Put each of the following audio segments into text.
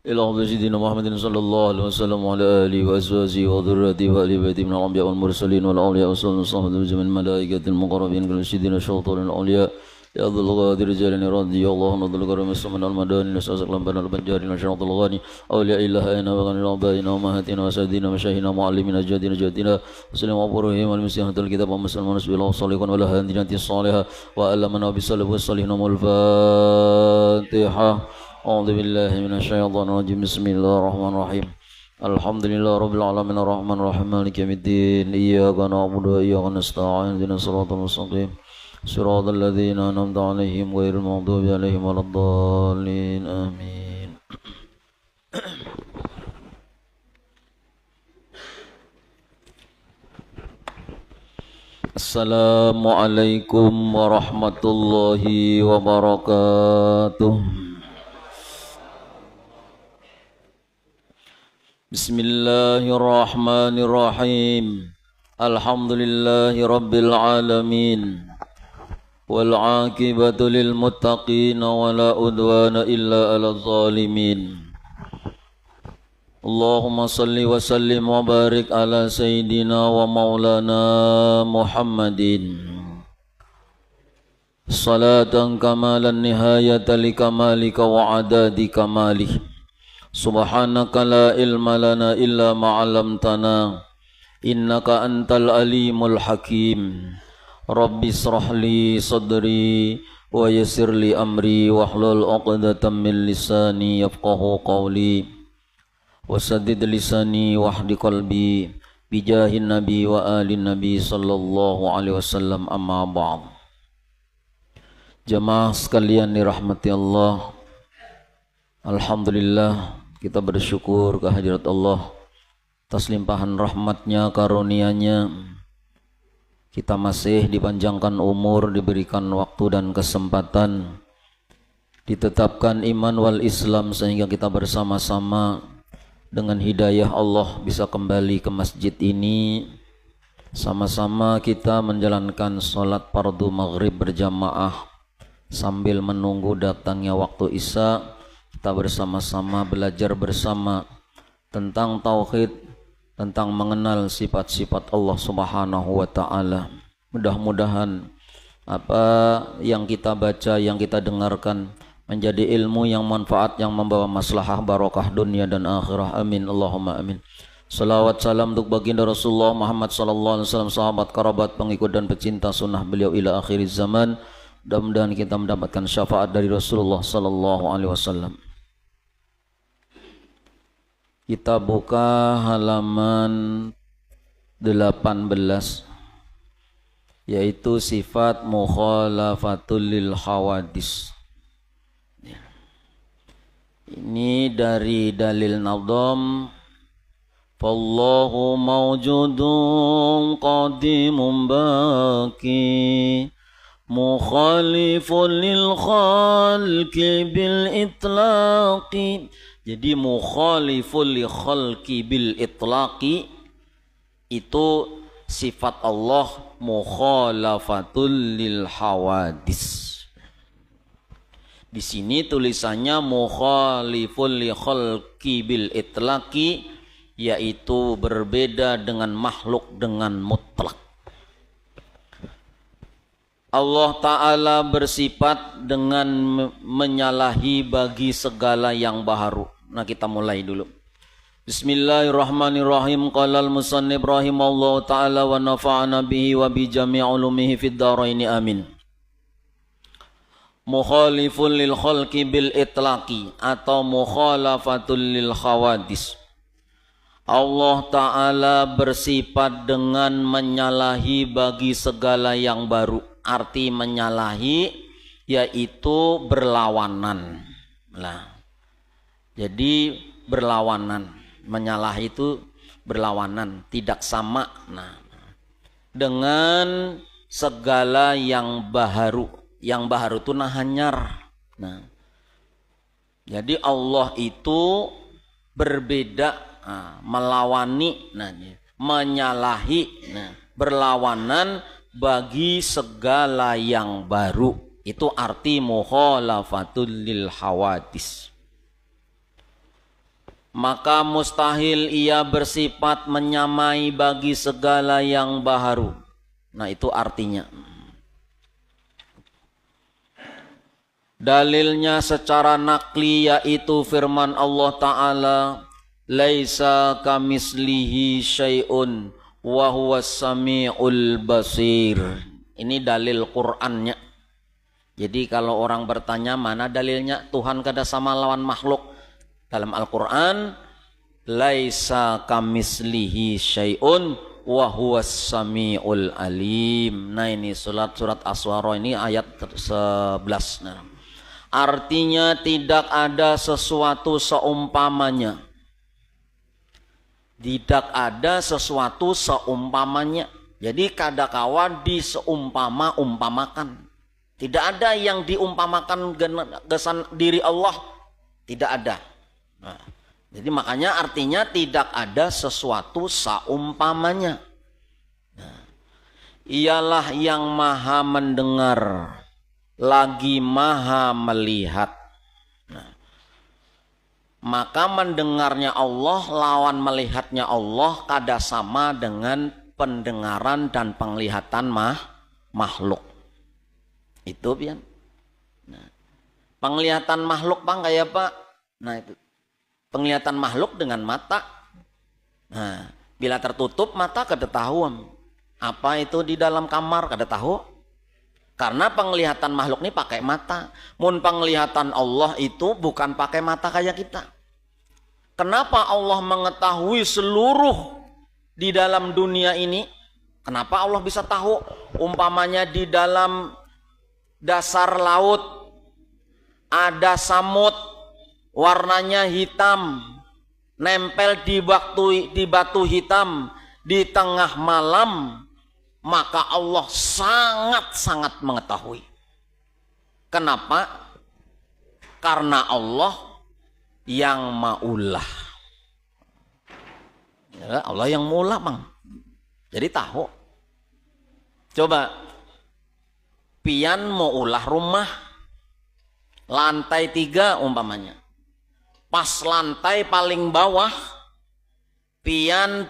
إلى حضرة سيدنا محمد صلى الله عليه وسلم وعلى آله وأزواجه وذريته وآل بيته من الأنبياء والمرسلين والأولياء والصالحين والصحابة وجميع الملائكة المقربين كل سيدنا الشيطان الأولياء يا ذا الغادر رجال رضي الله عنه ذو الكرم السمن المداني نسأل لبنا البنجاري نشرط الغاني أولياء الله أين وغني الأبائنا وأمهاتنا وسادنا ومشايخنا معلمين جادنا جادنا وسلم وبرهم والمسيح الكتاب ومسلم ونسبي الله صالحا ولا هندنا الصالحة وألمنا بالسلف والصالحين والفاتحة أعوذ بالله من الشيطان الرجيم بسم الله الرحمن الرحيم الحمد لله رب العالمين الرحمن الرحيم مالك يوم الدين إياك نعبد وإياك نستعين اهدنا الصراط المستقيم صراط الذين أنعمت عليهم غير المغضوب عليهم ولا الضالين آمين Assalamualaikum warahmatullahi wabarakatuh. Bismillahirrahmanirrahim. Alhamdulillahi rabbil alamin. Wal aqibatu lil muttaqin wa la udwana illa 'alal zalimin. Allahumma salli wa sallim wa barik ala sayyidina wa maulana Muhammadin. Salatan kamalan nihayata li kamalika wa adadi kamalih. Subhanaka la ilma lana illa ma 'allamtana innaka antal alimul hakim. Rabbi israh li sadri wa yassir li amri wahlul 'uqdatam min lisani yafqahu qawli wasaddid lisani wahdi qalbi bijahin nabi wa alin nabi sallallahu alaihi wasallam amma ba'd. Jamaah sekalian dirahmati Allah, alhamdulillah kita bersyukur kehadirat Allah atas limpahan rahmatnya, karunia-Nya. Kita masih dipanjangkan umur, diberikan waktu dan kesempatan, ditetapkan iman wal Islam sehingga kita bersama-sama dengan hidayah Allah bisa kembali ke masjid ini. Sama-sama kita menjalankan sholat fardu maghrib berjamaah sambil menunggu datangnya waktu isya. Kita bersama-sama belajar bersama tentang tauhid, tentang mengenal sifat-sifat Allah Subhanahu wa taala. Mudah-mudahan apa yang kita baca, yang kita dengarkan menjadi ilmu yang manfaat, yang membawa maslahah barokah dunia dan akhirah. Amin Allahumma amin. Salawat salam untuk baginda Rasulullah Muhammad sallallahu alaihi wasallam, sahabat, kerabat, pengikut dan pecinta sunnah beliau ila akhir zaman. Mudah-mudahan kita mendapatkan syafaat dari Rasulullah sallallahu alaihi wasallam. Kita buka halaman 18, yaitu sifat mukhalafatul lil hawadis. Ini dari dalil nadham. Fallahu mawjudun qadimun baqi mukhalifun lil khalqi bil itlaqi. Jadi mukhaliful li khalqi bil itlaqi itu sifat Allah mukhalafatul lil hawadis. Di sini tulisannya mukhaliful li khalqi bil itlaqi, yaitu berbeda dengan makhluk dengan mutlak. Allah Ta'ala bersifat dengan menyalahi bagi segala yang baharu. Nah, kita mulai dulu. Bismillahirrahmanirrahim. Qala al-musannif rahimallahu ta'ala wa nafa'ana bihi wa bi jami' ulumihi fid dharaini amin. Mukhalifun lil khalqi bil itlaqi atau mukhalafatul lil khawadis. Allah Ta'ala bersifat dengan menyalahi bagi segala yang baru. Arti menyalahi yaitu berlawanan. Nah, jadi berlawanan, menyalahi itu berlawanan, tidak sama. Nah, dengan segala yang baharu. Yang baharu itu hanyar. Nah, jadi Allah itu berbeda, melawani, menyalahi, berlawanan bagi segala yang baru. Itu arti mukhalafatul lil hawadis. maka mustahil ia bersifat menyamai bagi segala yang baharu. Nah, itu artinya. Dalilnya secara nakli yaitu firman Allah Ta'ala, laisa kamislihi syai'un wa huwas sami'ul basir. Ini dalil Qur'annya. Jadi kalau orang bertanya mana dalilnya Tuhan kada sama lawan makhluk, dalam Al-Quran, laisa kamislihi syai'un wa huwas sami'ul alim. Nah, ini surat As-Surah ini ayat 11. Nah, artinya tidak ada sesuatu seumpamanya. Tidak ada sesuatu seumpamanya. Jadi kadakawan diseumpama-umpamakan. Tidak ada yang diumpamakan gesan diri Allah. Tidak ada. Nah, jadi makanya artinya tidak ada sesuatu seumpamanya. Nah, ialah yang maha mendengar, lagi maha melihat. Nah, maka mendengarnya Allah lawan melihatnya Allah kada sama dengan pendengaran dan penglihatan makhluk. Itu pian. Nah, penglihatan makhluk Bang kayak apa? Nah, itu penglihatan makhluk dengan mata. Nah, bila tertutup mata kada tahu apa itu di dalam kamar, kada tahu. Karena penglihatan makhluk ini pakai mata. Mun penglihatan Allah itu bukan pakai mata kayak kita. Kenapa Allah mengetahui seluruh di dalam dunia ini? Kenapa Allah bisa tahu? Umpamanya di dalam dasar laut ada samud warnanya hitam, nempel di batu hitam di tengah malam, maka Allah sangat-sangat mengetahui. Kenapa? Karena Allah yang maulah. Ya, Allah yang maulah, Bang. Jadi tahu. Coba pian mau ulah rumah lantai 3 umpamanya. Pas lantai paling bawah, pian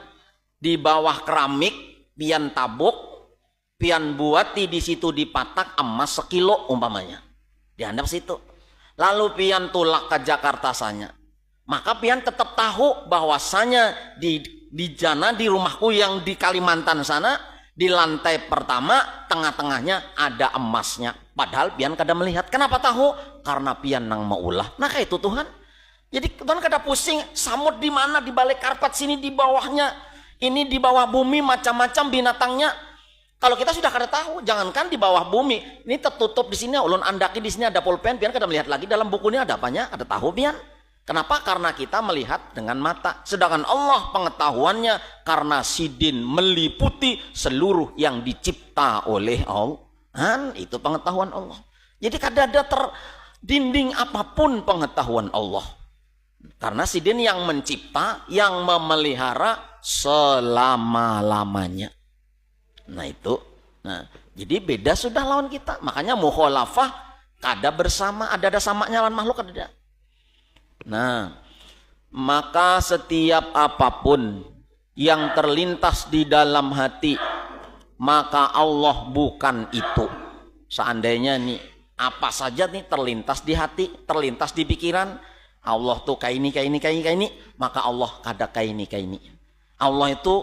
di bawah keramik, pian tabuk, pian buat di situ dipatak emas 1 kilo umpamanya. Dihandap situ. Lalu pian tulak ke Jakarta sana. Maka pian tetap tahu bahwasanya di jana di rumahku yang di Kalimantan sana, di lantai pertama tengah-tengahnya ada emasnya. Padahal pian kada melihat. Kenapa tahu? Karena pian nang maulah. Nah, kayak itu Tuhan. Jadi Tuhan kada pusing samud di mana, di balik karpet sini, di bawahnya, ini di bawah bumi macam-macam binatangnya. Kalau kita sudah kada tahu, jangankan di bawah bumi, ini tertutup di sini, ulun andaki di sini ada pulpen, pian kada melihat lagi dalam buku ini ada apanya, ada tahu pian. Kenapa? Karena kita melihat dengan mata. Sedangkan Allah pengetahuannya karena sidin meliputi seluruh yang dicipta oleh Allah. Itu pengetahuan Allah. Jadi kada ada terdinding apapun pengetahuan Allah. Karena sidin yang mencipta, yang memelihara selama-lamanya. Nah itu. Nah, jadi beda sudah lawan kita. Makanya mukhalafah kada bersama, ada samanya lawan makhluk ada. Nah, maka setiap apapun yang terlintas di dalam hati, maka Allah bukan itu. Seandainya nih apa saja nih terlintas di hati, terlintas di pikiran, Allah tuh kayak ini, maka Allah kada kayak ini. Allah itu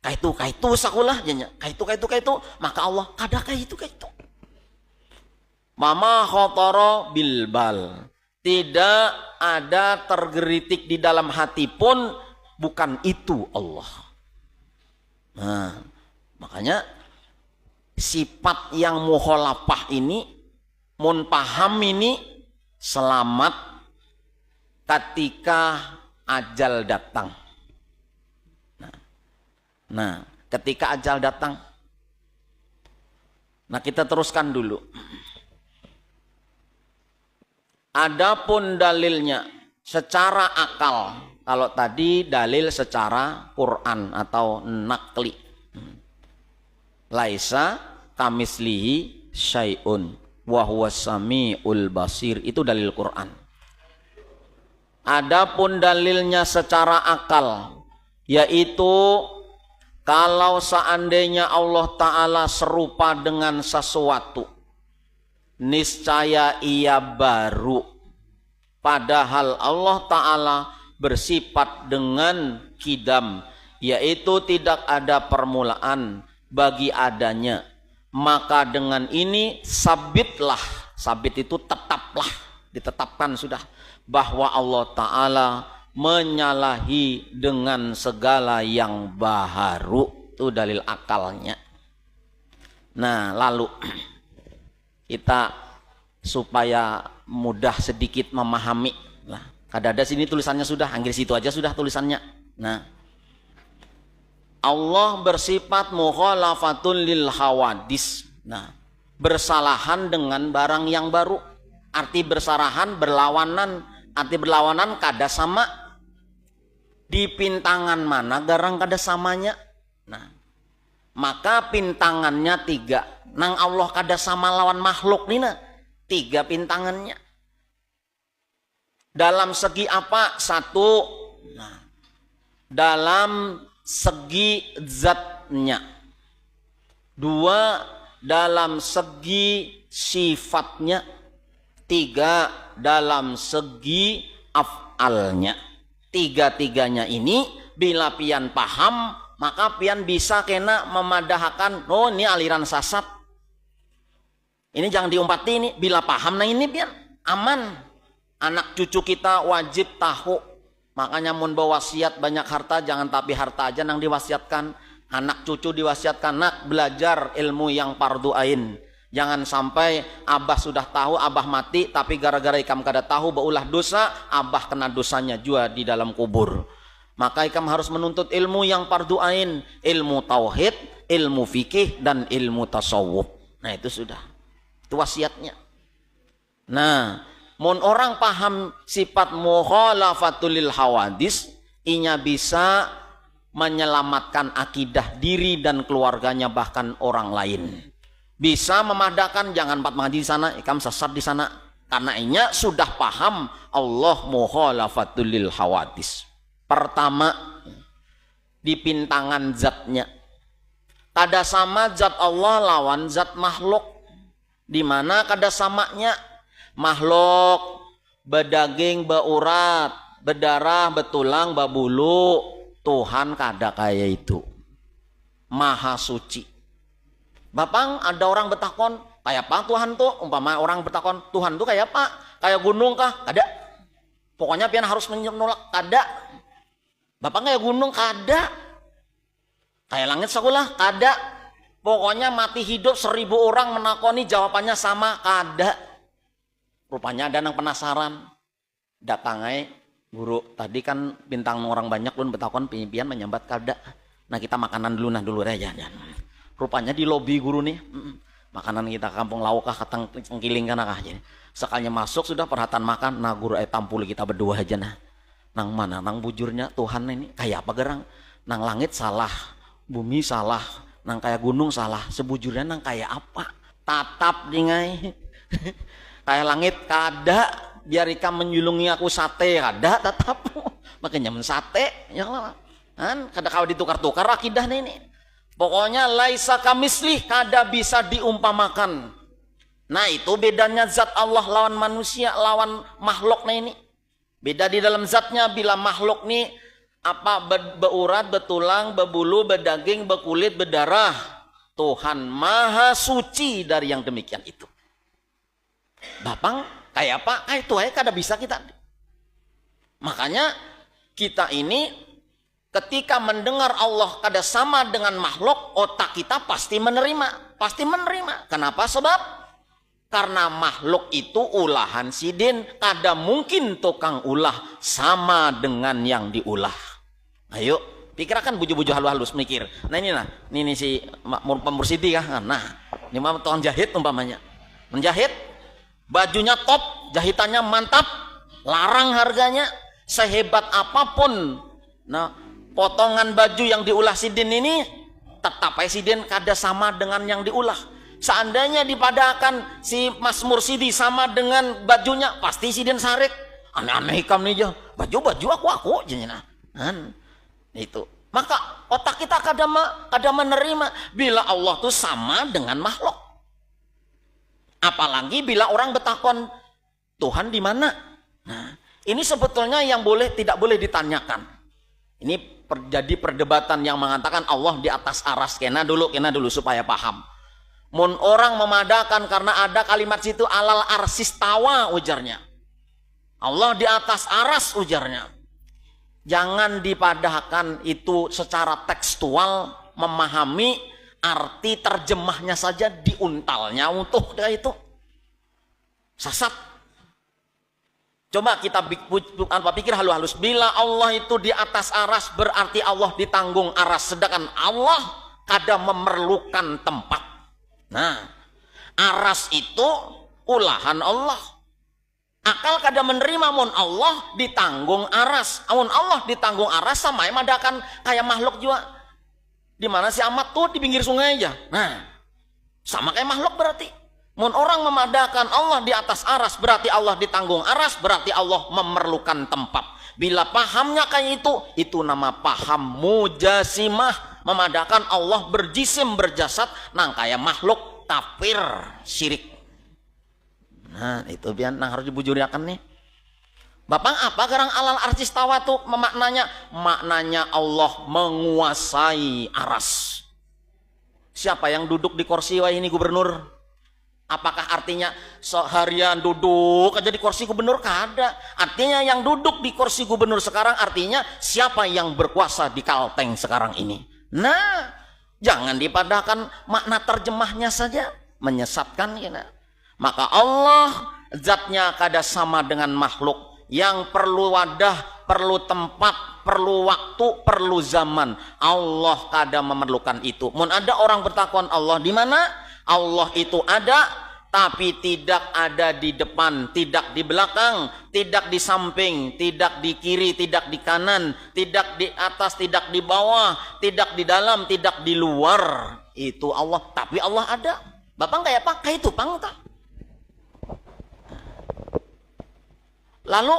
kayak itu sakulah janya, kayak itu, maka Allah kada kayak itu. Mama khotoro bilbal. Tidak ada tergeritik di dalam hati pun bukan itu Allah. Nah, makanya sifat yang mukhalafah ini, mun paham ini, selamat ketika ajal datang. Nah, ketika ajal datang. Nah, kita teruskan dulu. Adapun dalilnya secara akal, kalau tadi dalil secara Quran atau nakli. Laisa kamislihi syai'un wa huwas samiul basir, itu dalil Quran. Adapun dalilnya secara akal, yaitu kalau seandainya Allah Ta'ala serupa dengan sesuatu, niscaya ia baru. Padahal Allah Ta'ala bersifat dengan qidam, yaitu tidak ada permulaan bagi adanya. Maka dengan ini sabitlah, sabit itu tetaplah, ditetapkan sudah, bahwa Allah Ta'ala menyalahi dengan segala yang baharu. Itu dalil akalnya. Nah, lalu kita supaya mudah sedikit memahami. Nah, kadada sini tulisannya sudah, anggir situ aja sudah tulisannya. Nah, Allah bersifat mukhalafatun lil hawadis. Nah, bersalahan dengan barang yang baru. Arti bersalahan, berlawanan. Arti berlawanan kada sama. Di pintangan mana garang kada samanya. Nah, maka pintangannya 3. Nang Allah kada sama lawan makhluk nina 3 pintangannya. Dalam segi apa? 1, nah, dalam segi zatnya. 2, dalam segi sifatnya. 3, dalam segi af'alnya. 3-tiganya ini bila pian paham, maka pian bisa kena memadahkan, oh ini aliran sasat. Ini jangan diumpati ini, bila paham nah ini pian aman. Anak cucu kita wajib tahu. Makanya mun bewasiat banyak harta, jangan tapi harta aja nang diwasiatkan. Anak cucu diwasiatkan, nak belajar ilmu yang fardu ain. Jangan sampai abah sudah tahu, abah mati, tapi gara-gara ikam kada tahu baulah dosa, abah kena dosanya juga di dalam kubur. Maka ikam harus menuntut ilmu yang fardu ain, ilmu tauhid, ilmu fikih, dan ilmu tasawuf. Nah itu sudah, itu wasiatnya. Nah, mun orang paham sifat mukhalafatul lil hawadis, inya bisa menyelamatkan akidah diri dan keluarganya, bahkan orang lain. Bisa memadahkan, jangan empat mengaji di sana, ikam sesat di sana. Karena inya sudah paham Allah mukhalafatul lil hawadis. Pertama, di pintangan zatnya. Kada sama zat Allah lawan zat makhluk. Di mana kada samanya? Makhluk bedaging, beurat, berdarah, betulang, berbulu. Tuhan kada kayak itu. Maha suci. Bapang ada orang betakon, kayak apa Tuhan tuh? Umpama orang betakon, Tuhan tuh kayak apa? Kayak gunung kah? Kada. Pokoknya pian harus menolak, kada. Bapang kayak gunung, kada. Kayak langit sekolah, kada. Pokoknya mati hidup 1000 orang menakoni, jawabannya sama, kada. Rupanya ada yang penasaran. Datangai guru, tadi kan bintang orang banyak pun betakon, pian menyambat kada. Nah kita makanan dulu, nah dulu aja. Rupanya di lobi guru nih, makanan kita kampung laukah katang pengkiling kan kah jadi. Sekalinya masuk sudah perhatian makan, nah guru tampul kita berdua aja nah. Nang mana? Nang bujurnya Tuhan ini kayak apa gerang? Nang langit salah, bumi salah, nang kayak gunung salah, sebujurnya nang kayak apa? Tatap dingai. Kayak langit kada, biar ikam menyulungi aku sate kada tatap. Makanya men sate ya kan kada kau ditukar-tukar akidah ini. Pokoknya laisa kamislih, kada bisa diumpamakan. Nah itu bedanya zat Allah lawan manusia, lawan makhluk ini. Beda di dalam zatnya. Bila makhluk nih apa beurat, betulang, berbulu, berdaging, berkulit, berdarah. Tuhan maha suci dari yang demikian itu. Bapang kayak apa? Kayak itu aja kada bisa kita. Makanya kita ini ketika mendengar Allah kada sama dengan makhluk, otak kita pasti menerima. Pasti menerima. Kenapa? Sebab karena makhluk itu ulahan sidin. Kada mungkin tukang ulah sama dengan yang diulah. Ayo, pikirkan buju-buju halus-halus mikir. Nah ini si pemursidi kah? Nah, ini mah tukang jahit umpamanya. Menjahit, bajunya top, jahitannya mantap, larang harganya, sehebat apapun. Nah, potongan baju yang diulah sidin ini tetap sidin kada sama dengan yang diulah. Seandainya dipadakan si Mas Mursidi sama dengan bajunya, pasti sidin sarik. aneh-aneh hikam nih aja. Baju aku jenina. Itu. Maka otak kita kadang menerima bila Allah tuh sama dengan makhluk. Apalagi bila orang bertakon Tuhan di mana? Nah, ini sebetulnya yang tidak boleh ditanyakan. Ini terjadi perdebatan yang mengatakan Allah di atas aras. Kena dulu supaya paham. Mun orang memadakan karena ada kalimat situ alal arsis tawa ujarnya. Allah di atas aras ujarnya. Jangan dipadahkan itu secara tekstual, memahami arti terjemahnya saja diuntalnya untuk itu. Sasat. Coba kita pikir halus-halus. Bila Allah itu di atas aras berarti Allah ditanggung aras. Sedangkan Allah kadang memerlukan tempat. Nah, aras itu ulahan Allah. Akal kada menerima mun Allah ditanggung aras. Mun Allah ditanggung aras sama madakan kayak makhluk juga. Di mana si amat tuh di pinggir sungai aja. Nah, sama kayak makhluk berarti. Mun orang memadakan Allah di atas aras berarti Allah ditanggung aras, berarti Allah memerlukan tempat. Bila pahamnya kayak itu nama paham mujasimah. Memadakan Allah berjisim berjasad nang kayak makhluk kafir syirik. Nah, itu biar harus dibujuriakan nih. Bapak apa garang alal arsis tawa tuh maknanya Allah menguasai aras. Siapa yang duduk di kursi wah ini gubernur? Apakah artinya seharian duduk aja di kursi gubernur? Kada. Artinya yang duduk di kursi gubernur sekarang artinya siapa yang berkuasa di Kalteng sekarang ini. Nah, jangan dipadahkan makna terjemahnya saja menyesatkan ya. Maka Allah zatnya kada sama dengan makhluk yang perlu wadah, perlu tempat, perlu waktu, perlu zaman. Allah kada memerlukan itu. Mun ada orang bertakon Allah di mana? Allah itu ada, tapi tidak ada di depan, tidak di belakang, tidak di samping, tidak di kiri, tidak di kanan, tidak di atas, tidak di bawah, tidak di dalam, tidak di luar. Itu Allah, tapi Allah ada. Bapak kayak apa? Kayak itu pang tak? Lalu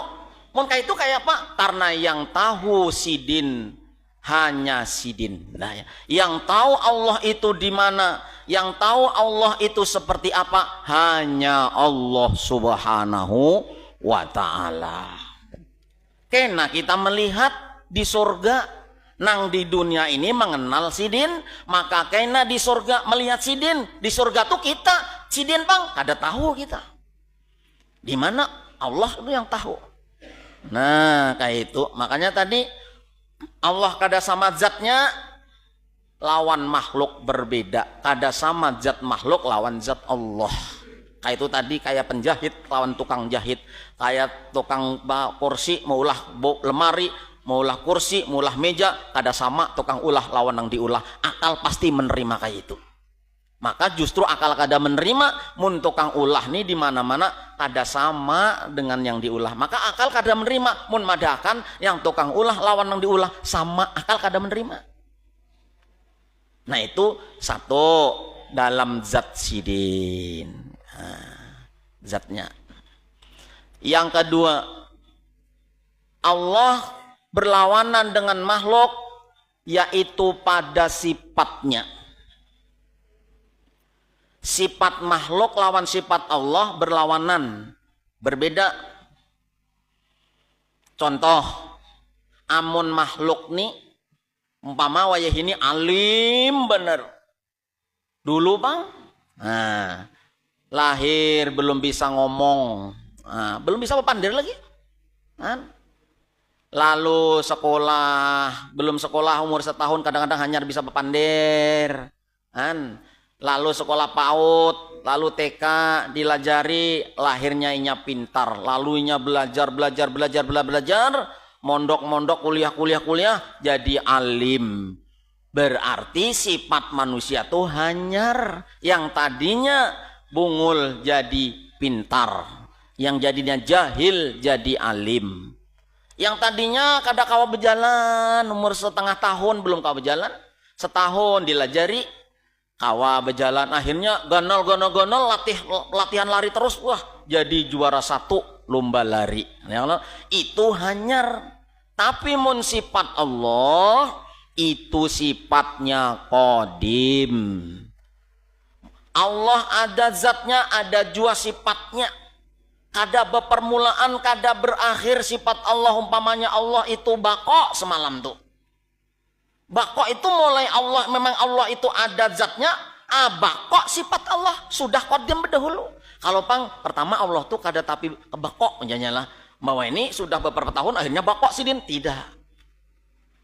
mun kayak itu kayak apa? Karena yang tahu sidin hanya sidin. Nah, yang tahu Allah itu di mana, yang tahu Allah itu seperti apa, hanya Allah Subhanahu wa ta'ala. Kena kita melihat di surga, nang di dunia ini mengenal sidin, maka kena di surga melihat sidin. Di surga tuh kita sidin bang, kada tahu kita di mana. Allah itu yang tahu. Nah, kayak itu. Makanya tadi Allah kada sama zatnya lawan makhluk berbeda. Kada sama zat makhluk lawan zat Allah. Kayak itu tadi kayak penjahit lawan tukang jahit. Kayak tukang kursi maulah lemari, maulah kursi, maulah meja, kada sama tukang ulah lawan yang diulah. Akal pasti menerima kayak itu. Maka justru akal kada menerima mun tukang ulah nih di mana-mana kada sama dengan yang diulah. Maka akal kada menerima mun madakan yang tukang ulah lawan yang diulah sama, akal kada menerima. Nah, itu satu dalam zat sidin. Nah, zatnya. Yang kedua, Allah berlawanan dengan makhluk yaitu pada sifatnya. Sifat makhluk lawan sifat Allah berlawanan, berbeda. Contoh, amun makhluk nih umpama wayah ini alim bener dulu bang, nah, lahir belum bisa ngomong, nah, belum bisa berpandir lagi, kan? Lalu sekolah belum sekolah umur setahun kadang-kadang hanya bisa berpandir, kan? Lalu sekolah PAUD, lalu TK dilajari, lahirnya inya pintar, lalu inya belajar, mondok, kuliah, jadi alim. Berarti sifat manusia tuh hanyar, yang tadinya bungul jadi pintar, yang jadinya jahil jadi alim. Yang tadinya kada kawa berjalan, umur setengah tahun belum kawa berjalan, setahun dilajari, kawa berjalan, akhirnya gonol latihan lari terus, wah jadi juara 1 berlomba lari. Ya Allah, itu hanyar. Tapi mun sifat Allah itu sifatnya qadim. Allah ada zatnya, ada jua sifatnya. Kada berpermulaan, kada berakhir sifat Allah. Umpamanya Allah itu bako semalam tuh. Bako itu mulai Allah, memang Allah itu ada zatnya. Bako sifat Allah sudah qadim berdahulu. Kalau pertama Allah tuh kada tapi bako menyanyalah. Bahwa ini sudah beberapa tahun akhirnya bakok sidin. Tidak.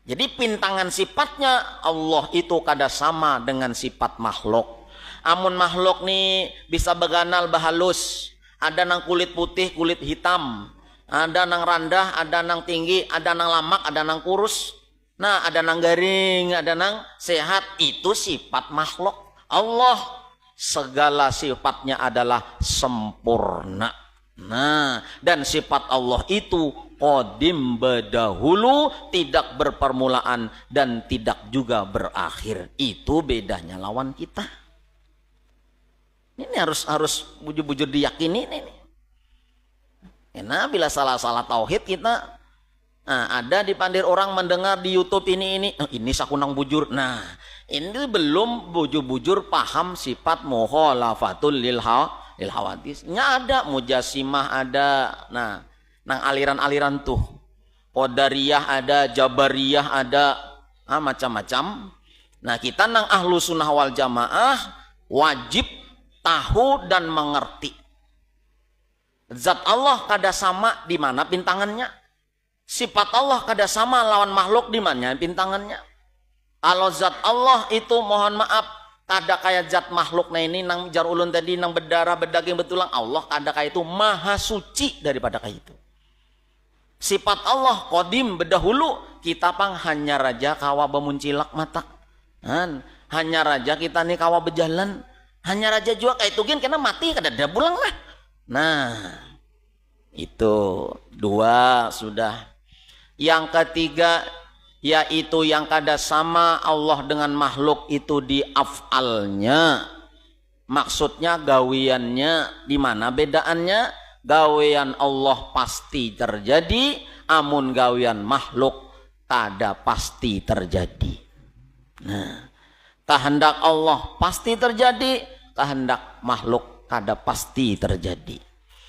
Jadi pintangan sifatnya Allah itu kada sama dengan sifat makhluk. Amun makhluk nih bisa beganal bahalus. Ada nang kulit putih, kulit hitam. Ada nang randah, ada nang tinggi, ada nang lamak, ada nang kurus. Nah, ada nang garing, ada nang sehat. Itu sifat makhluk. Allah segala sifatnya adalah sempurna. Nah, dan sifat Allah itu qadim berdahulu, tidak berpermulaan dan tidak juga berakhir. Itu bedanya lawan kita. Ini harus bujur-bujur diyakini ini. Karena bila salah-salah tauhid kita ada di pandir orang mendengar di YouTube ini sakunang bujur. Nah, ini belum bujur-bujur paham sifat mukhalafatul lil hawadis. Ada mujasimah ada. Nah, nang aliran-aliran tuh. Qadariyah ada, Jabariyah ada, macam-macam. Nah, kita nang ahlu sunnah wal jamaah wajib tahu dan mengerti. Zat Allah kada sama di mana pintangannya. Sifat Allah kada sama lawan makhluk di mana pintangannya. Kalau zat Allah itu mohon maaf kada kayak zat makhluk. Nah ini nang jar ulun tadi nang berdarah berdaging betulang. Allah kada kayak itu, maha suci daripada kayak itu. Sifat Allah qadim berdahulu. Kita hanya raja kawa bemuncilak mata. Hanya raja kita nih kawa berjalan. Hanya raja juga kayak itu kan kena mati kada ada pulang lah. Nah itu dua sudah. Yang ketiga yaitu yang kada sama Allah dengan makhluk itu di af'alnya. Maksudnya gawiannya di mana bedaannya? Gawian Allah pasti terjadi, amun gawian makhluk kada pasti terjadi. Nah, kehendak Allah pasti terjadi, kehendak makhluk kada pasti terjadi.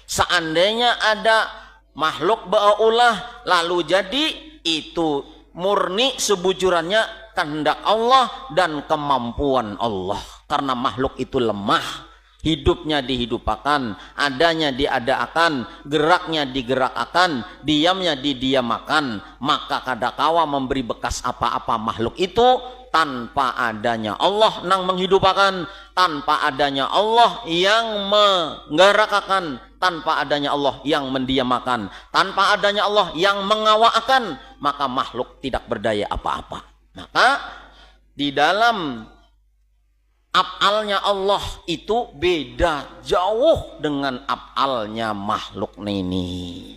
Seandainya ada makhluk berulah lalu jadi, itu murni sebujurannya kehendak Allah dan kemampuan Allah. Karena makhluk itu lemah, hidupnya dihidupkan, adanya diadakan, geraknya digerakkan, diamnya didiamakan. Maka kadakawa memberi bekas apa-apa makhluk itu tanpa adanya Allah nang menghidupkan, tanpa adanya Allah yang menggerakkan, tanpa adanya Allah yang mendiamakan, tanpa adanya Allah yang mengawakkan, maka makhluk tidak berdaya apa-apa. Maka di dalam af'alnya Allah itu beda jauh dengan af'alnya makhluk ini.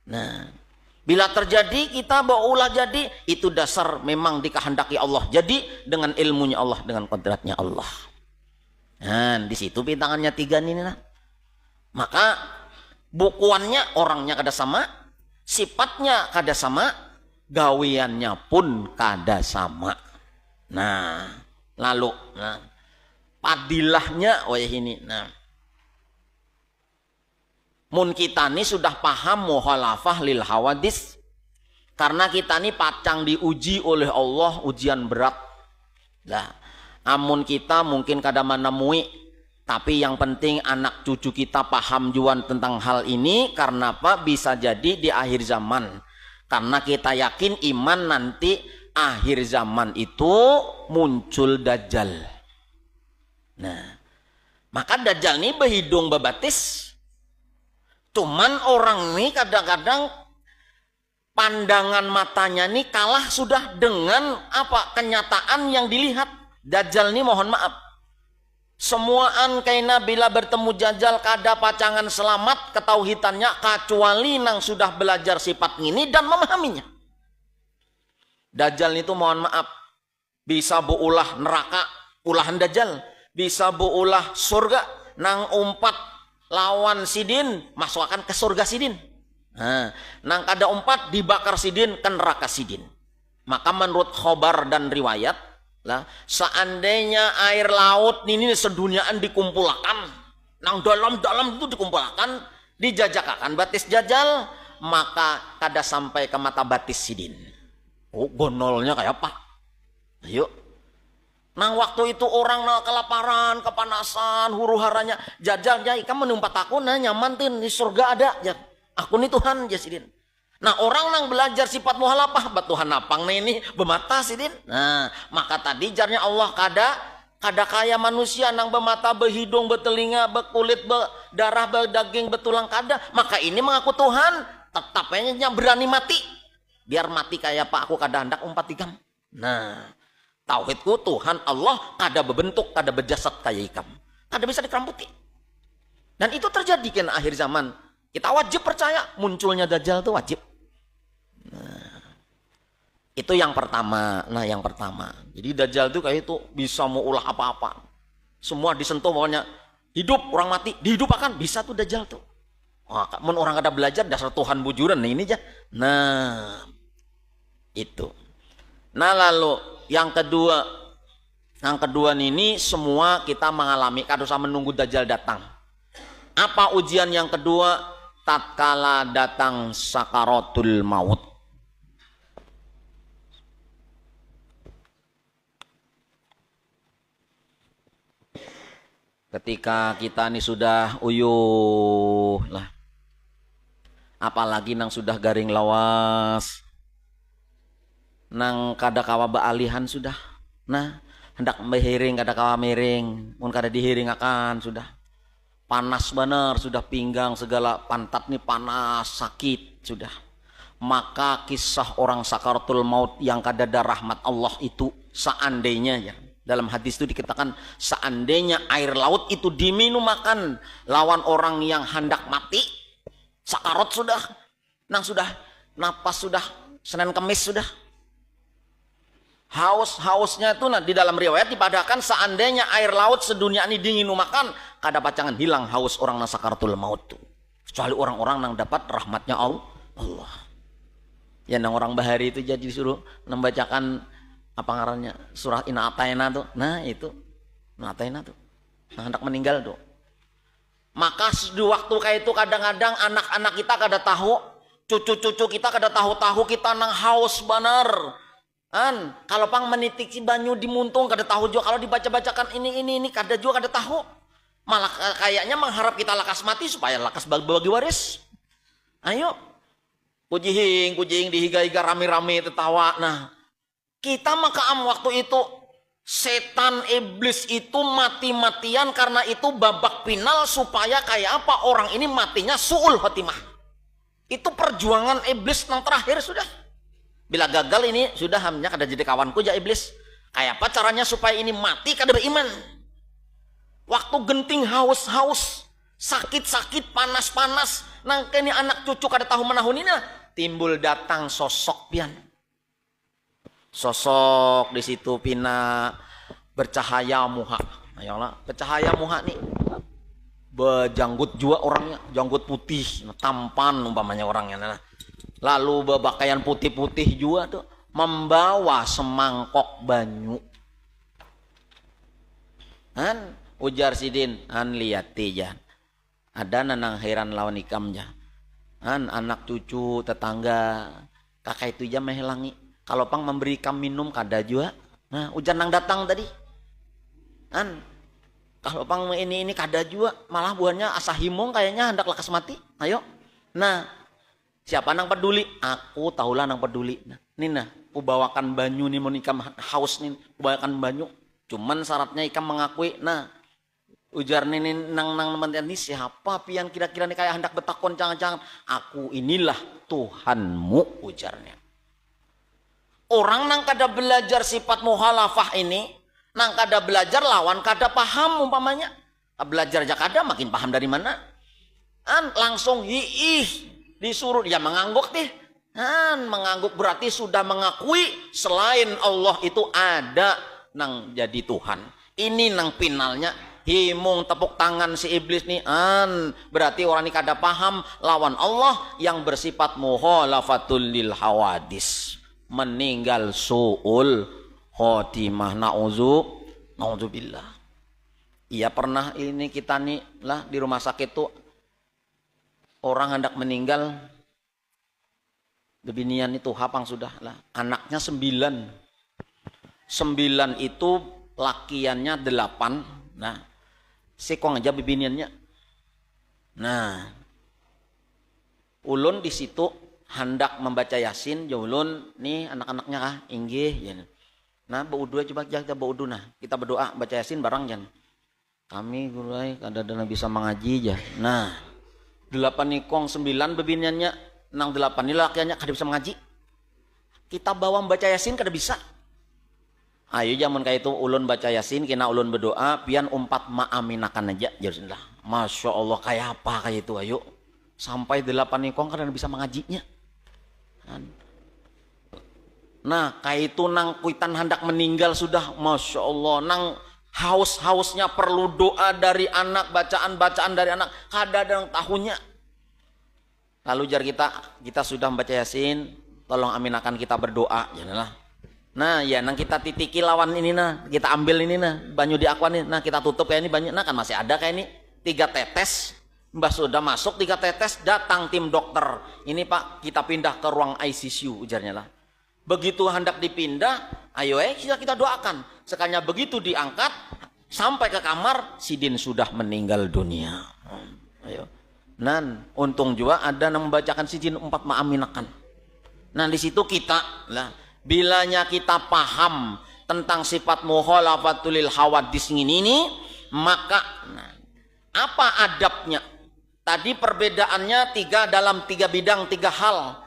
Nah, bila terjadi kita berulah jadi, itu dasar memang dikehendaki Allah. Jadi dengan ilmunya Allah, dengan kodratnya Allah. Nah, di situ bintangannya tiga ini. Nah. Maka bukuannya orangnya kada sama, sifatnya kada sama, gawiannya pun kada sama. Nah, lalu padilahnya ini. Nah, mun kita ini sudah paham mukhalafah lil hawadis, karena kita ini pacang diuji oleh Allah ujian berat. Nah, amun kita mungkin kada menemui, tapi yang penting anak cucu kita paham juan tentang hal ini. Karena apa? Bisa jadi di akhir zaman. Karena kita yakin iman nanti akhir zaman itu muncul Dajjal. Nah, maka Dajjal ini berhidung bebatis. Cuman orang ini kadang-kadang pandangan matanya ini kalah sudah dengan apa kenyataan yang dilihat. Dajjal ini mohon maaf, semuaan kaina bila bertemu Dajjal kada pacangan selamat ketauhidannya kecuali nang sudah belajar sifat ini dan memahaminya. Dajjal itu mohon maaf bisa buulah neraka ulahan Dajjal, bisa buulah surga nang umpat lawan sidin masukkan ke surga sidin. Nah, nang kada 4 dibakar sidin ke neraka sidin. Maka menurut khobar dan riwayat lah, seandainya air laut ini seduniaan dikumpulkan, nang dalam-dalam itu dikumpulkan, dijajakakan batis jajal, maka kada sampai ke mata batis sidin. Oh, gonolnya kayak apa? Ayo. Nang waktu itu orang na kelaparan, kepanasan, huru haranya, jajalnya ikan menumpat aku nah nyaman tin di surga ada ya. Aku nih Tuhan ya sidin. Nah orang nang belajar sifat muhalafah bat Tuhan napang nih ini bermata sidin. Nah maka tadi jarnya Allah kada kaya manusia nang bermata, berhidung, bertelinga, berkulit, berdarah, berdaging, bertulang kada. Maka ini mengaku Tuhan, tetapnya berani mati. Biar mati kayak apa aku kada hendak umpat ikam. Nah tauhidku Tuhan Allah kada berbentuk, kada berjasad kayak ikam, kada bisa dikeramputi. Dan itu terjadi kan akhir zaman. Kita wajib percaya munculnya Dajjal itu wajib. Nah, itu yang pertama. Nah yang pertama, jadi Dajjal itu kayak itu bisa mau ulah apa-apa, semua disentuh pokoknya. Hidup orang mati dihidupakan bisa tuh Dajjal tuh. Wah, orang kada belajar dasar Tuhan bujuran ini aja. Nah itu. Nah lalu yang kedua ini semua kita mengalami, kada usah menunggu Dajjal datang. Apa ujian yang kedua? Tatkala datang sakaratul maut. Ketika kita ini sudah uyuh lah, apalagi nang sudah garing lawas, nang kada kawa baalihan sudah, nah hendak miring kada kawa miring, mun kada dihiring akan sudah panas benar, sudah pinggang segala pantat nih panas sakit sudah. Maka kisah orang sakaratul maut yang kada ada rahmat Allah itu, seandainya ya dalam hadis itu dikatakan seandainya air laut itu diminum makan lawan orang yang hendak mati, sakarat sudah, nang sudah napas sudah Senin Kemis sudah, hausnya itu nah, di dalam riwayat dipadakan seandainya air laut sedunia ini dingin makan, kada pacangan hilang haus orang nang sakaratul maut tuh, kecuali orang-orang nang dapat rahmatnya Allah. Ya nang orang bahari itu jadi disuruh membacakan apa ngarannya surah Inna Atayna tuh, nah itu Inna Atayna tuh, nah hendak meninggal tuh. Maka di waktu kayak itu kadang-kadang anak-anak kita kada tahu, cucu-cucu kita kada tahu kita nang haus benar. Kalau pang menitik si banyu dimuntung kada tahu juga, kalau dibaca-bacakan ini kada juga kada tahu. Malah kayaknya mengharap kita lakas mati supaya lakas bagi waris. Ayo kujing dihiga-higa rame-rame tertawa. Nah kita makaam waktu itu setan iblis itu mati-matian karena itu babak final supaya kayak apa orang ini matinya suul khotimah. Itu perjuangan iblis yang terakhir sudah. Bila gagal ini sudah hamnya kada jadi kawanku ya iblis. Kayak apa caranya supaya ini mati kada beriman. Waktu genting haus, sakit-sakit, panas-panas, nang kini anak cucu kada tahu menahun ini timbul datang sosok pian. Sosok di situ pina bercahaya muha. Ayolah, bercahaya muha nih. Berjanggut juga orangnya, janggut putih, tampan umpamanya orangnya. Nah. Lalu berpakaian putih-putih juga tuh, membawa semangkok banyu. Ujar sidin, lihat ya. Ada nanang heran lawan ikam ja. Anak cucu tetangga kakak itu ja mehelangi. Kalau pang memberi ikam minum kada juga. Nah ujar nang datang tadi. Kalau pang ini kada juga, malah buahnya asahimong kayaknya hendak lekas mati. Ayo. Nah siapa nang peduli? Aku tahulah nang peduli. Nah, Nina, ku bawakan banyu nih mau ikam haus nih, ku bawakan banyu. Cuman syaratnya ikam mengakui. Nah ujar nini nang ini siapa pian kira-kira nih kayak hendak betakon jangan-jangan aku inilah Tuhanmu ujarnya. Orang nang kada belajar sifat muhalafah ini, nang kada belajar lawan kada paham umpamanya. Belajar aja kada makin paham dari mana? Langsung hiih disuruh ya mengangguk deh. Mengangguk berarti sudah mengakui selain Allah itu ada nang jadi Tuhan. Ini nang finalnya himung tepuk tangan si iblis nih berarti orang ini kada paham lawan Allah yang bersifat mukhalafatul lil hawadis, meninggal suul khotimah, naudzubillah. Iya pernah ini kita nih lah di rumah sakit tuh orang hendak meninggal, bebinian itu hapang sudah lah, anaknya 9 itu lakiannya 8. Nah sekong aja bebiniannya. Nah ulun di situ hendak membaca yasin, ya ulun nih anak-anaknya kah inggih ya. Nah baudu coba jaga baudu, nah kita berdoa baca yasin barang jan. Kami gulai kadang-kadang bisa mengaji ya. Nah 8 nikong 9 bebiniannya nang 8 ini lakiannya kada bisa mengaji. Kita bawa membaca yasin kada bisa. Ayo zaman kayak itu ulun baca yasin kena ulun berdoa pian umpat ma'aminakan aja jadilah. Masya Allah kayak apa kayak itu ayo. Sampai 8 nikong kada bisa mengajinya. Nah kayak itu nang kuitan hendak meninggal sudah, Masya Allah nang haus-hausnya perlu doa dari anak, bacaan-bacaan dari anak, kadang tahunya. Lalu jar kita sudah membaca yasin, tolong aminakan kita berdoa, ya lah. Nah ya nang kita titiki lawan ini nah, kita ambil ini nah, banyu di aqua ini, nah kita tutup kayak ini banyu, nah kan masih ada kayak ini 3 tetes, mbah sudah masuk 3 tetes, datang tim dokter, ini Pak kita pindah ke ruang ICU ujarnya lah. Begitu hendak dipindah, ayo kita doakan. Sekalinya begitu diangkat sampai ke kamar, Sidin sudah meninggal dunia. Ayo. Nan untung juga ada yang membacakan Sidin 4 ma'aminakan. Nah di situ kita lah, bilanya kita paham tentang sifat mukhalafatul lil hawadis ini, maka nah, apa adabnya? Tadi perbedaannya 3 dalam 3 bidang, 3 hal.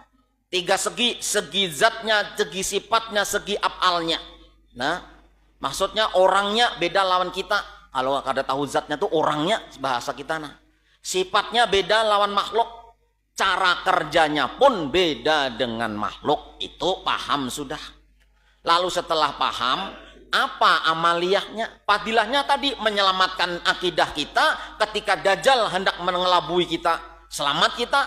3 segi zatnya, segi sifatnya, segi afalnya. Nah, maksudnya orangnya beda lawan kita. Kalau kada tahu zatnya tuh orangnya bahasa kita nah. Sifatnya beda lawan makhluk. Cara kerjanya pun beda dengan makhluk. Itu paham sudah. Lalu setelah paham, apa amaliyahnya? Fadilahnya tadi menyelamatkan akidah kita ketika Dajjal hendak mengelabui kita. Selamat kita.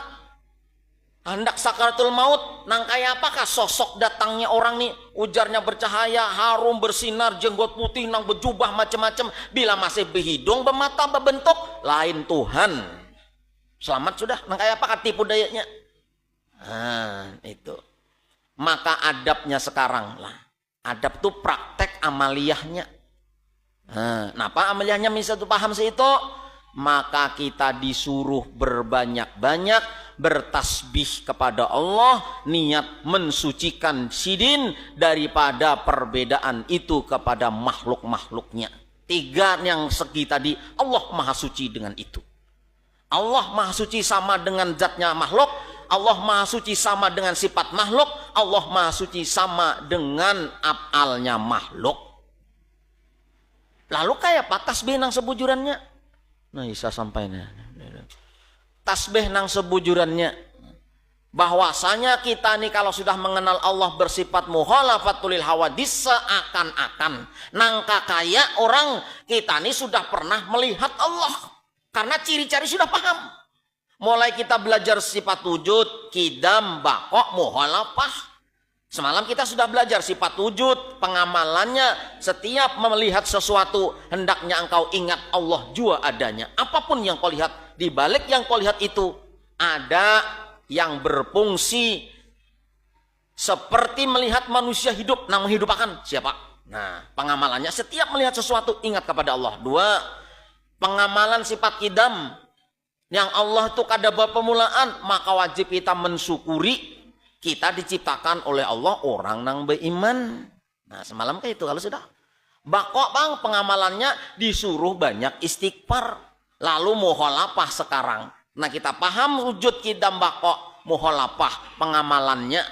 Hendak sakaratul maut, nang kayak apakah sosok datangnya orang nih, ujarnya bercahaya, harum, bersinar, jenggot putih, nang berjubah macam-macam, bila masih berhidung, bermata, berbentuk, lain Tuhan. Selamat sudah, nang kayak apakah tipu dayanya? Nah, itu. Maka adabnya sekarang lah. Adab tuh praktek amaliyahnya. Nah, apa amaliyahnya bisa tuh paham sih itu? Maka kita disuruh berbanyak-banyak bertasbih kepada Allah, niat mensucikan Sidin daripada perbedaan itu kepada makhluk-makhluknya. 3 yang segi tadi, Allah maha suci dengan itu. Allah maha suci sama dengan zatnya makhluk, Allah maha suci sama dengan sifat makhluk, Allah maha suci sama dengan afalnya makhluk. Lalu kayak apa tasbih nang sebujurannya? Nah bisa sampai tasbih nang sebujurannya, bahwasanya kita nih kalau sudah mengenal Allah bersifat mukhalafatul lil hawadis, seakan-akan nang kakaya orang kita nih sudah pernah melihat Allah karena ciri-ciri sudah paham. Mulai kita belajar sifat wujud, qidam, baqa, mukhalafah. Semalam kita sudah belajar sifat wujud, pengamalannya setiap melihat sesuatu hendaknya engkau ingat Allah jua adanya. Apapun yang kau lihat, di balik yang kau lihat itu ada yang berfungsi seperti melihat manusia hidup, namun hidup akan siapa? Nah, pengamalannya setiap melihat sesuatu ingat kepada Allah. 2, pengamalan sifat qidam yang Allah itu kada berpemulaan, maka wajib kita mensyukuri kita diciptakan oleh Allah orang nang beriman. Nah semalam kayak itu kalau sudah. Bakok bang pengamalannya disuruh banyak istighfar. Lalu mukhalafah sekarang. Nah kita paham wujud qidam bakok mukhalafah pengamalannya.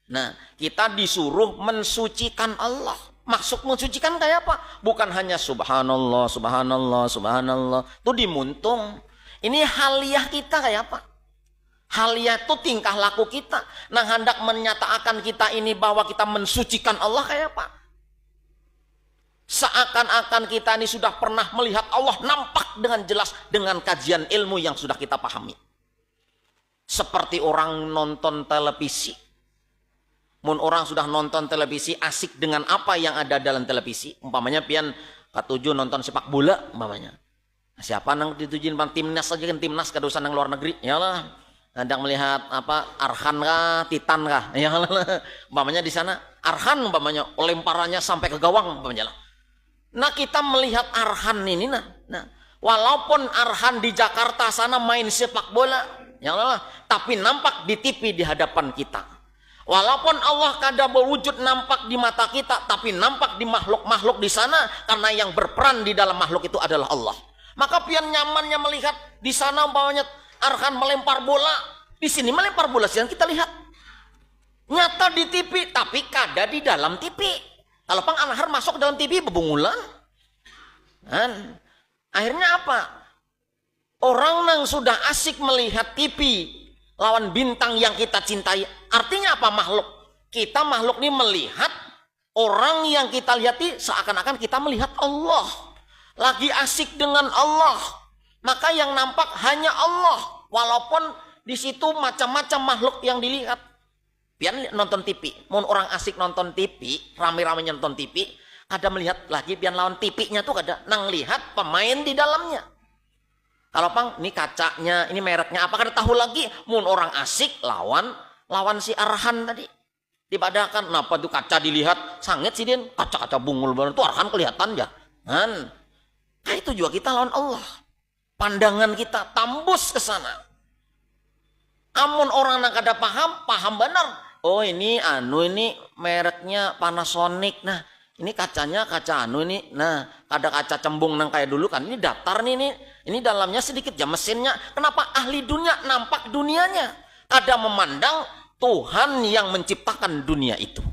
Nah kita disuruh mensucikan Allah. Maksud mensucikan kayak apa? Bukan hanya subhanallah, subhanallah, subhanallah. Itu dimuntung. Ini haliyah kita kayak apa? Haliyah itu tingkah laku kita. Nah hendak menyatakan kita ini bahwa kita mensucikan Allah kayak apa? Seakan-akan kita ini sudah pernah melihat Allah nampak dengan jelas dengan kajian ilmu yang sudah kita pahami. Seperti orang nonton televisi. Mun orang sudah nonton televisi asik dengan apa yang ada dalam televisi. Umpamanya pian katuju nonton sepak bola umpamanya. Siapa nang ditujin bang timnas aja kan timnas kadosan nang luar negeri. Ya lah. Sedang melihat apa Arhan kah, Titan kah? Ya lah. Umpamanya di sana Arhan umpamanya lemparannya sampai ke gawang umpamanya lah. Nah kita melihat Arhan ini nah walaupun Arhan di Jakarta sana main sepak bola ya Allah, tapi nampak di TV di hadapan kita. Walaupun Allah kada berwujud nampak di mata kita, tapi nampak di makhluk-makhluk di sana karena yang berperan di dalam makhluk itu adalah Allah. Maka pian nyamannya melihat di sana umpamanya Arhan melempar bola, di sini melempar bola yang kita lihat. Nyata di TV tapi kada di dalam TV. Kalau pang Arhan masuk dalam TV bebungulan. Dan akhirnya apa? Orang yang sudah asik melihat TV lawan bintang yang kita cintai. Artinya apa makhluk? Kita makhluk ini melihat orang yang kita lihati seakan-akan kita melihat Allah. Lagi asik dengan Allah. Maka yang nampak hanya Allah. Walaupun di situ macam-macam makhluk yang dilihat. Pian nonton TV, mau orang asik nonton TV, rame-ramenya nonton TV, ada melihat lagi pian lawan TV-nya tuh ada nang lihat pemain di dalamnya. Kalau pang ini kacanya, ini mereknya apa kada tahu lagi, mau orang asik lawan si Arhan tadi. Dipadakan, kenapa tuh kaca dilihat sangat sih din, kaca-kaca bungul banget tuh Arhan kelihatan ya. Nah itu juga kita lawan Allah. Pandangan kita tambus ke sana. Amun orang yang kada paham benar. Oh ini ini mereknya Panasonic. Nah ini kacanya kaca ini. Nah ada kaca cembung nang kayak dulu kan. Ini datar nih ini dalamnya sedikit ya mesinnya. Kenapa ahli dunia nampak dunianya? Ada memandang Tuhan yang menciptakan dunia itu.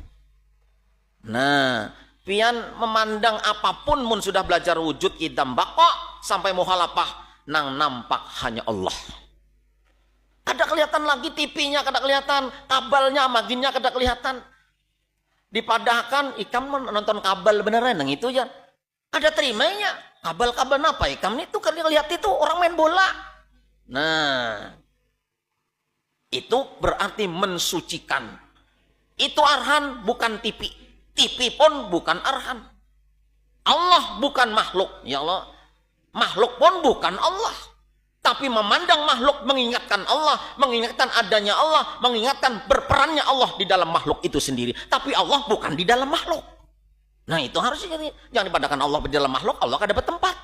Nah pian memandang apapun mun sudah belajar wujud idam bako sampai muhalafah nang nampak hanya Allah. Kada kelihatan lagi TV-nya, kada kelihatan kabelnya, maginnya kada kelihatan. Dipadahkan ikam nonton kabel beneran nang itu ya. Ada terimanya. Kabel-kabel apa ikam itu kan lihat itu orang main bola. Nah, itu berarti mensucikan. Itu Arhan bukan TV. TV pun bukan Arhan. Allah bukan makhluk, ya Allah. Makhluk pun bukan Allah. Tapi memandang makhluk mengingatkan Allah, mengingatkan adanya Allah, mengingatkan berperannya Allah di dalam makhluk itu sendiri. Tapi Allah bukan di dalam makhluk. Nah itu harusnya jangan dipadakan Allah di dalam makhluk, Allah kada bertempat.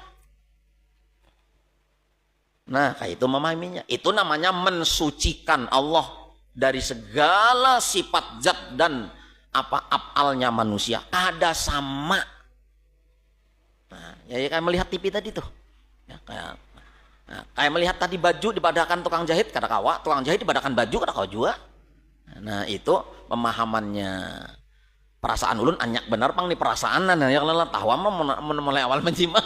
Nah kayak itu memahaminya. Itu namanya mensucikan Allah dari segala sifat zat dan afalnya manusia. Kada sama. Nah, ya kayak melihat TV tadi tuh. Ya, kayak melihat tadi baju dipadakan tukang jahit kada kawa, tukang jahit dipadakan baju kada kawa juga. Nah itu pemahamannya. Perasaan ulun anyak benar pang nih perasaan ya kalau tahu mulai awal menjimak.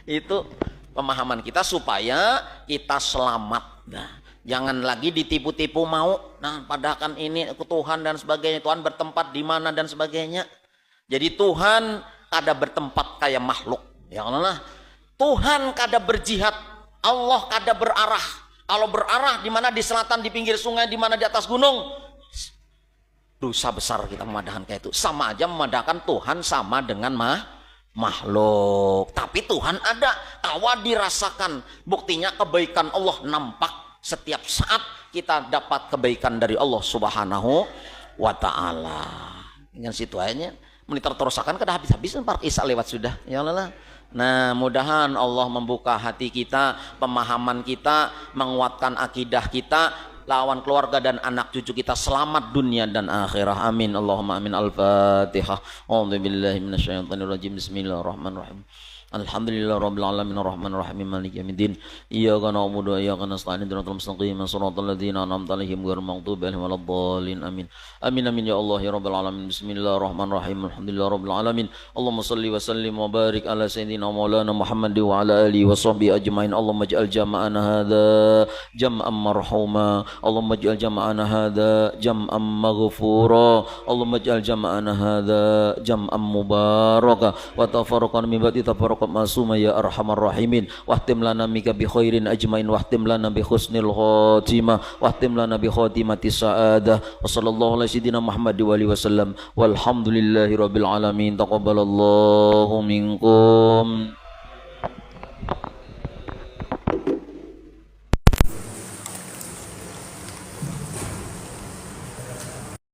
Itu pemahaman kita supaya kita selamat. Nah, jangan lagi ditipu-tipu mau. Nah, padahal ini Tuhan dan sebagainya, Tuhan bertempat di mana dan sebagainya. Jadi Tuhan kada bertempat kayak makhluk. Ya Allah. Tuhan kada berjihad. Allah kada berarah. Kalau berarah di mana di selatan, di pinggir sungai, di mana di atas gunung, dosa besar kita memadahkan kayak itu. Sama aja memadahkan Tuhan sama dengan makhluk. Tapi Tuhan ada, tawa dirasakan. Buktinya kebaikan Allah nampak setiap saat kita dapat kebaikan dari Allah Subhanahu wa taala. Dengan situasinya meniter terusakan kada habis-habis Pak Isa lewat sudah. Ya Allah. Nah, mudahan Allah membuka hati kita, pemahaman kita, menguatkan akidah kita, lawan keluarga dan anak cucu kita selamat dunia dan akhirah. Amin. Allahumma amin. Al-Fatihah. A'udzubillahi minasyaitonirrajim. Bismillahirrahmanirrahim. Alhamdulillah rabbil alamin arrahmanir rahim maliki yaumiddin iyyaka na'budu wa iyyaka nasta'in ihdinas mustaqim siratal ladzina an'amta 'alaihim ghairil maghdubi 'alaihim waladdallin amin amin amin ya Allah ya rabbal alamin bismillahirrahmanirrahim alhamdulillah rabbil alamin Allahumma shalli wa sallim wa barik ala sayyidina maulana Muhammad wa ala alihi wa sahbihi ajmain Allahumma ij'al jama'ana hadza jam'an marhuma Allahumma ij'al jama'ana hadza jam'an maghfura Allahumma ij'al jama'ana hadza jam'an mubaraka wa tafarraqana min ba'di tafarraq masuma ya arhamar rahimin wahtim lana mika bi khairin ajmain wahtim lana bi husnil khatimah wahtim lana bi khatimati sa'adah wa sallallahu ala sayyidina Muhammad wa alihi wasallam walhamdulillahi rabbil alamin taqabbalallahu minkum